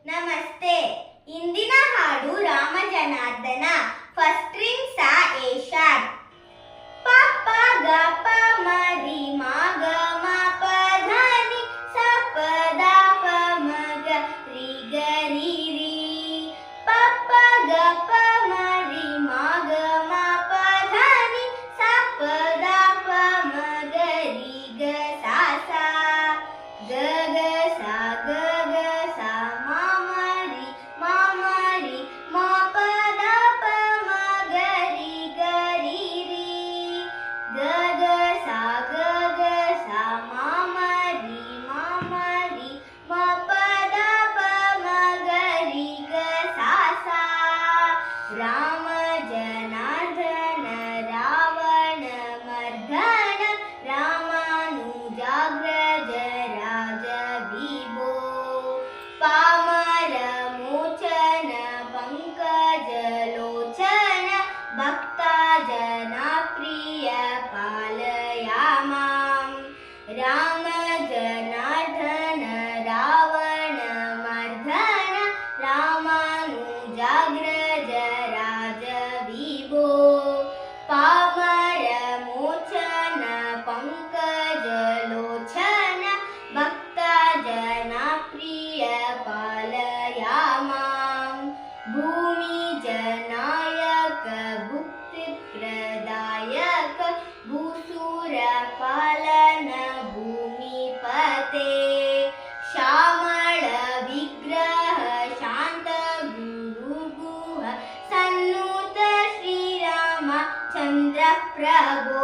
ನಮಸ್ತೆ. ಇಂದಿನ ಹಾಡು ರಾಮ ಜನಾರ್ದನ. ಫಸ್ಟ್ ರಿಂಗ್ ಸಾ ಎ ಶಾರ್ಪ್. ಪ ಪ ಗ ಪ ಮ ರಿ ಮ ಗ ಮ ಪ ಧ ನಿ ಸ ಪ ದ ಪ ಮ ಗ ರಿ ಗ ರಿ ರಿ. ಪ ಪ ಗ ಪ ಮ ರಿ ಮ ಗ ಮ ಪ ಧ ನಿ ಸ ಪ ದ ಪ ಮ ಗ ರಿ ಗ ಸಾ ಸಾ. ಗ ಗ ಸಾ ಗ ಗ ಸಾ ಮ ಮ ರಿ ಮ ಮ ರಿ ಮ ಪ ದ ಪ ಮ ಗ ರಿ ಗ ರಿ ರಿ. ಗ ಗ ಸಾ ಗ ಗ ಸಾ ಮ ಮ ರಿ ಮ ಮ ರಿ ಮ ಪ ದ ಪ ಮ ಗ ರಿ ಗ ಸಾ ಸಾ. ರಾಮ ಜನಾರ್ದನ ರಾವಣ ಮರ್ದನ ರಾಮಾನುಜಾಗ್ರಜ ರಾಜ ವಿಭೋ. ಪಾಮರ ಮೋಚನ ಪಂಕಜ ಲೋಚನ ಭಕ್ತ ಜನ ಪ್ರಿಯ ಪಾಲಯ ಮಾಂ. ರಾಮ ಜನಾರ್ದನ ರಾವಣ ಮರ್ದನ ರಾಮಾನುಜಾಗ್ರಜ ರಾಜ ವಿಭೋ. ಪಾಮರ ಮೋಚನ ಪಂಕಜ ಲೋಚನ ಭಕ್ತ ಜನ ಪ್ರಿಯ ಪಾಲಯ ಮಾಂ. ಭೂಮಿ ಜನಾಯಕ ಭುಕ್ತಿ ಪ್ರದಾಯಕ ಭೂಸುರ ಪಾಲನ ಭೂಮಿಪತೆ. ಶ್ಯಾಮಳ ವಿಗ್ರಹ ಶಾಂತ ಗುರು ಗುಹ ಸನ್ನುತ ಶ್ರೀರಾಮ ಚಂದ್ರ ಪ್ರಭೋ.